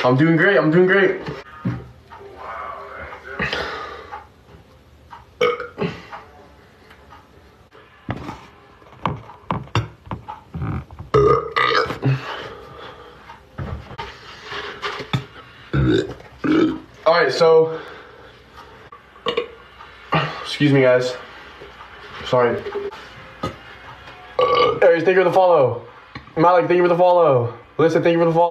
I'm doing great. I'm doing great. All right, so excuse me, guys. Sorry. Aries, thank you for the follow. Malik, thank you for the follow. Listen, thank you for the follow.